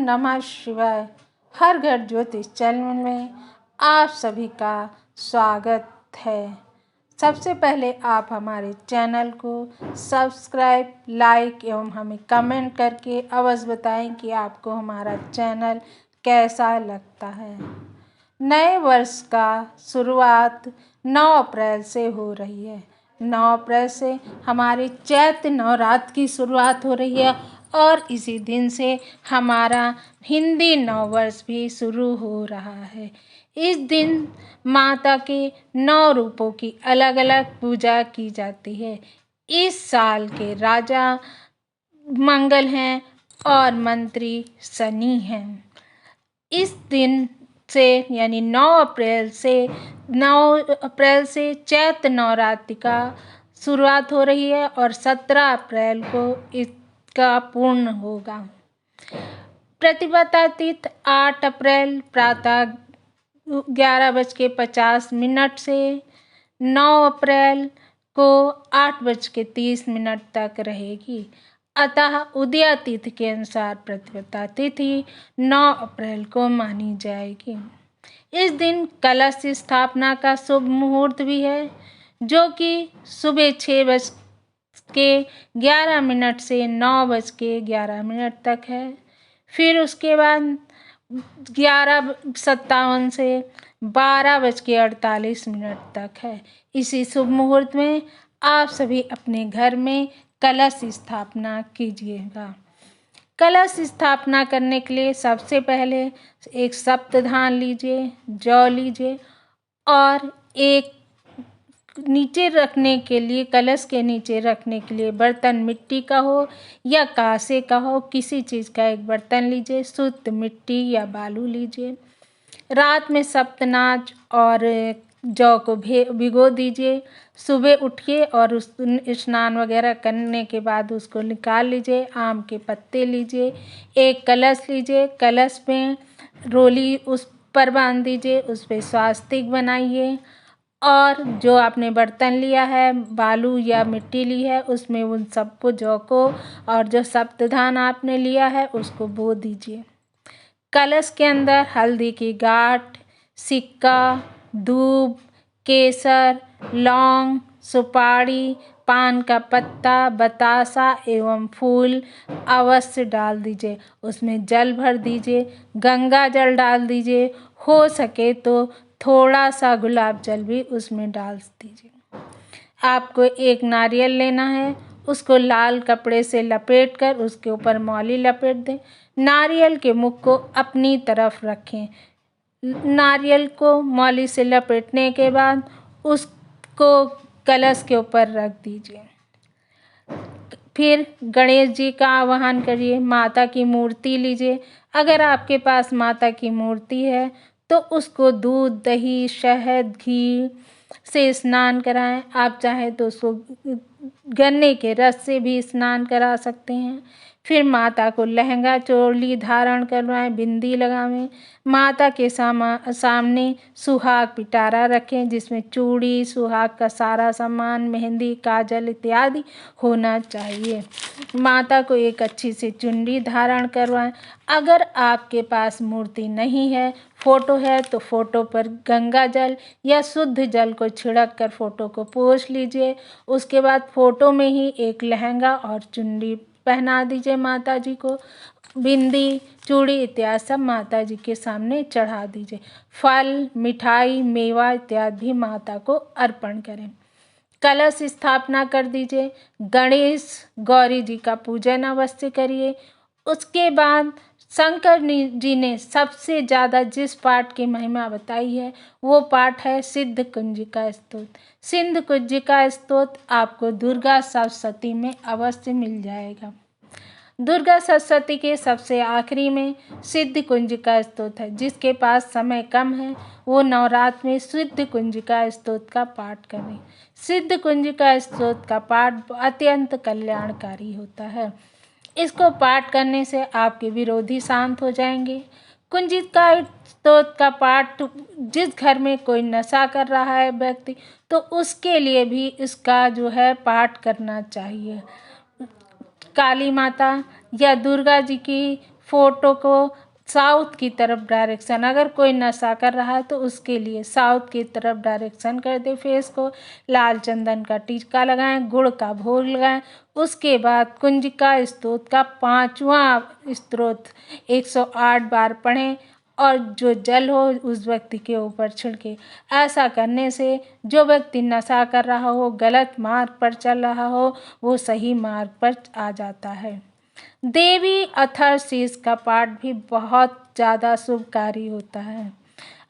नमः शिवाय। हर घर ज्योतिष चैनल में आप सभी का स्वागत है। सबसे पहले आप हमारे चैनल को सब्सक्राइब, लाइक एवं हमें कमेंट करके अवश्य बताएं कि आपको हमारा चैनल कैसा लगता है। नए वर्ष का शुरुआत 9 अप्रैल से हो रही है। 9 अप्रैल से हमारे चैत्र नवरात्र की शुरुआत हो रही है और इसी दिन से हमारा हिंदी नववर्ष भी शुरू हो रहा है। इस दिन माता के 9 रूपों की अलग अलग पूजा की जाती है। इस साल के राजा मंगल हैं और मंत्री शनि हैं। इस दिन से यानी 9 अप्रैल से चैत्र नवरात्रि का शुरुआत हो रही है और 17 अप्रैल को इसका पूर्ण होगा। प्रतिपदा तिथि 8 अप्रैल प्रातः 11:50 से 9 अप्रैल को 8:30 तक रहेगी। अतः उदया तिथि के अनुसार प्रतिपदा तिथि 9 अप्रैल को मानी जाएगी। इस दिन कलश स्थापना का शुभ मुहूर्त भी है, जो कि सुबह 6:11 से 9:11 तक है। फिर उसके बाद 11:57 से 12:48 तक है। इसी शुभ मुहूर्त में आप सभी अपने घर में कलश स्थापना कीजिएगा। कलश स्थापना करने के लिए सबसे पहले एक सप्तधान लीजिए, जौ लीजिए और एक नीचे रखने के लिए, कलश के नीचे रखने के लिए बर्तन मिट्टी का हो या कांसे का हो, किसी चीज़ का एक बर्तन लीजिए। शुद्ध मिट्टी या बालू लीजिए। रात में सप्तनाज और जौ को भिगो दीजिए। सुबह उठिए और उस स्नान वगैरह करने के बाद उसको निकाल लीजिए। आम के पत्ते लीजिए, एक कलश लीजिए, कलश में रोली उस पर बांध दीजिए, उस पर स्वास्तिक बनाइए और जो आपने बर्तन लिया है, बालू या मिट्टी ली है, उसमें उन सबको, जौ को और जो सप्तधान आपने लिया है उसको बो दीजिए। कलश के अंदर हल्दी की गांठ, सिक्का, दूब, केसर, लौंग, सुपारी, पान का पत्ता, बतासा एवं फूल अवश्य डाल दीजिए। उसमें जल भर दीजिए, गंगा जल डाल दीजिए। हो सके तो थोड़ा सा गुलाब जल भी उसमें डाल दीजिए। आपको एक नारियल लेना है, उसको लाल कपड़े से लपेटकर उसके ऊपर मौली लपेट दें। नारियल के मुख को अपनी तरफ रखें। नारियल को मौली से लपेटने के बाद उसको कलश के ऊपर रख दीजिए। फिर गणेश जी का आवाहन करिए। माता की मूर्ति लीजिए। अगर आपके पास माता की मूर्ति है तो उसको दूध, दही, शहद, घी से स्नान कराएं। आप चाहें तो उसको गन्ने के रस से भी स्नान करा सकते हैं। फिर माता को लहंगा चोली धारण करवाएं, बिंदी लगावें। माता के सामने सुहाग पिटारा रखें, जिसमें चूड़ी, सुहाग का सारा सामान, मेहंदी, काजल इत्यादि होना चाहिए। माता को एक अच्छी सी चुनरी धारण करवाएं। अगर आपके पास मूर्ति नहीं है, फोटो है, तो फोटो पर गंगा जल या शुद्ध जल को छिड़क कर फोटो को पोंछ लीजिए। उसके बाद फोटो में ही एक लहंगा और चुनरी पहना दीजिए माता जी को। बिंदी, चूड़ी इत्यादि सब माता जी के सामने चढ़ा दीजिए। फल, मिठाई, मेवा इत्यादि भी माता को अर्पण करें। कलश स्थापना कर दीजिए। गणेश गौरी जी का पूजन अवश्य करिए। उसके बाद शंकर जी ने सबसे ज़्यादा जिस पाठ की महिमा बताई है वो पाठ है सिद्ध कुंजिका स्तोत्र। सिद्ध कुंजिका स्तोत्र आपको दुर्गा सप्तशती में अवश्य मिल जाएगा। दुर्गा सप्तशती के सबसे आखिरी में सिद्ध कुंजिका स्तोत्र है। जिसके पास समय कम है वो नवरात्र में सिद्ध कुंजिका स्तोत्र का पाठ करें। सिद्ध कुंजिका स्तोत्र का पाठ अत्यंत कल्याणकारी होता है। इसको पाठ करने से आपके विरोधी शांत हो जाएंगे। कुंजिका स्तोत्र का पाठ जिस घर में कोई नशा कर रहा है व्यक्ति, तो उसके लिए भी इसका जो है पाठ करना चाहिए। काली माता या दुर्गा जी की फ़ोटो को साउथ की तरफ डायरेक्शन, अगर कोई नशा कर रहा है तो उसके लिए साउथ की तरफ डायरेक्शन कर दे। फेस को लाल चंदन का टीका लगाएं, गुड़ का भोग लगाएं। उसके बाद कुंजिका स्तोत्र का 5वां स्तोत्र 108 बार पढ़ें और जो जल हो उस व्यक्ति के ऊपर छिड़के। ऐसा करने से जो व्यक्ति नशा कर रहा हो, गलत मार्ग पर चल रहा हो, वो सही मार्ग पर आ जाता है। देवी अथर्वशीष का पाठ भी बहुत ज़्यादा शुभकारी होता है।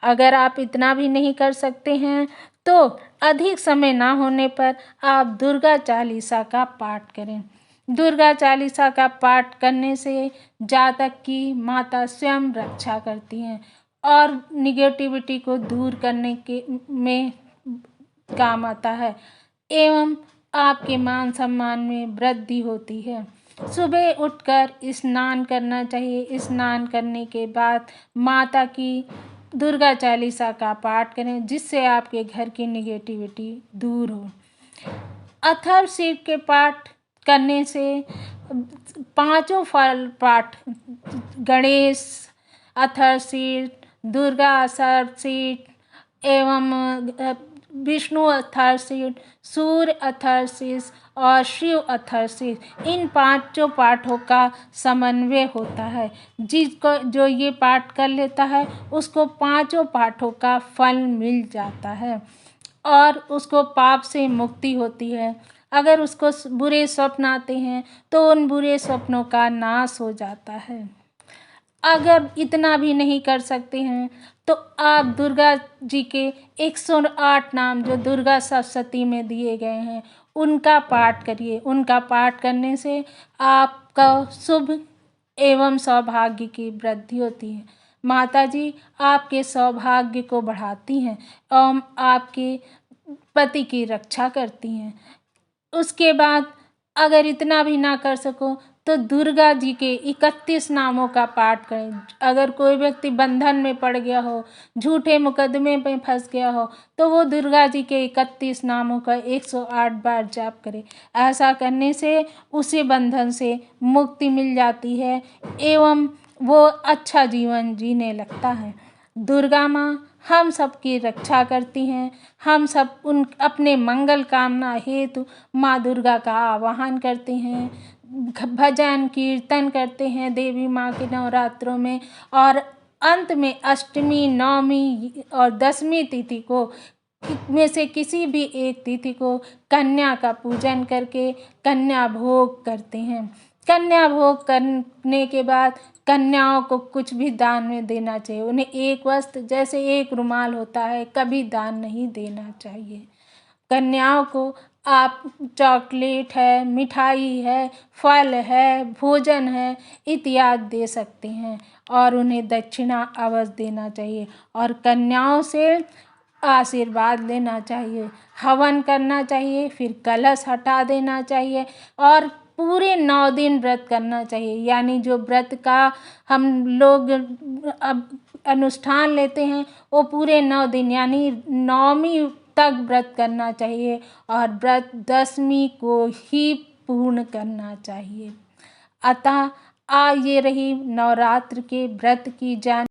अगर आप इतना भी नहीं कर सकते हैं तो अधिक समय ना होने पर आप दुर्गा चालीसा का पाठ करें। दुर्गा चालीसा का पाठ करने से जातक की माता स्वयं रक्षा करती हैं और निगेटिविटी को दूर करने के में काम आता है एवं आपके मान सम्मान में वृद्धि होती है। सुबह उठकर स्नान करना चाहिए। स्नान करने के बाद माता की दुर्गा चालीसा का पाठ करें जिससे आपके घर की निगेटिविटी दूर हो। अथर्वशीष के पाठ करने से 5 फल पाठ गणेश अथर्वशीष, दुर्गा अथर्वशीष एवं विष्णु अथर्वशीष, सूर्य अथर्वशीष और शिव अथर्वशीष, इन 5 पाठों का समन्वय होता है। जिसको जो ये पाठ कर लेता है उसको 5 पाठों का फल मिल जाता है और उसको पाप से मुक्ति होती है। अगर उसको बुरे स्वप्न आते हैं तो उन बुरे स्वप्नों का नाश हो जाता है। अगर इतना भी नहीं कर सकते हैं तो आप दुर्गा जी के 108 नाम जो दुर्गा सप्तशती में दिए गए हैं उनका पाठ करिए। उनका पाठ करने से आपका शुभ एवं सौभाग्य की वृद्धि होती है। माता जी आपके सौभाग्य को बढ़ाती हैं एवं आपके पति की रक्षा करती हैं। उसके बाद अगर इतना भी ना कर सको तो दुर्गा जी के 31 नामों का पाठ करें। अगर कोई व्यक्ति बंधन में पड़ गया हो, झूठे मुकदमे में फंस गया हो तो वो दुर्गा जी के 31 नामों का 108 बार जाप करे। ऐसा करने से उसे बंधन से मुक्ति मिल जाती है एवं वो अच्छा जीवन जीने लगता है। दुर्गा माँ हम सबकी रक्षा करती हैं। हम सब उन अपने मंगल कामना हेतु माँ दुर्गा का आवाहन करते हैं, भजन कीर्तन करते हैं देवी माँ के नवरात्रों में और अंत में अष्टमी, नवमी और 10वीं तिथि को में से किसी भी एक तिथि को कन्या का पूजन करके कन्या भोग करते हैं। कन्या भोग करने के बाद कन्याओं को कुछ भी दान में देना चाहिए। उन्हें एक वस्त्र जैसे एक रुमाल होता है कभी दान नहीं देना चाहिए। कन्याओं को आप चॉकलेट है, मिठाई है, फल है, भोजन है इत्यादि दे सकते हैं और उन्हें दक्षिणा अवश्य देना चाहिए और कन्याओं से आशीर्वाद लेना चाहिए। हवन करना चाहिए, फिर कलश हटा देना चाहिए और पूरे 9 दिन व्रत करना चाहिए। यानी जो व्रत का हम लोग अब अनुष्ठान लेते हैं वो पूरे 9 दिन यानी 9वीं तक व्रत करना चाहिए और व्रत 10वीं को ही पूर्ण करना चाहिए। अतः ये रही नवरात्र के व्रत की जान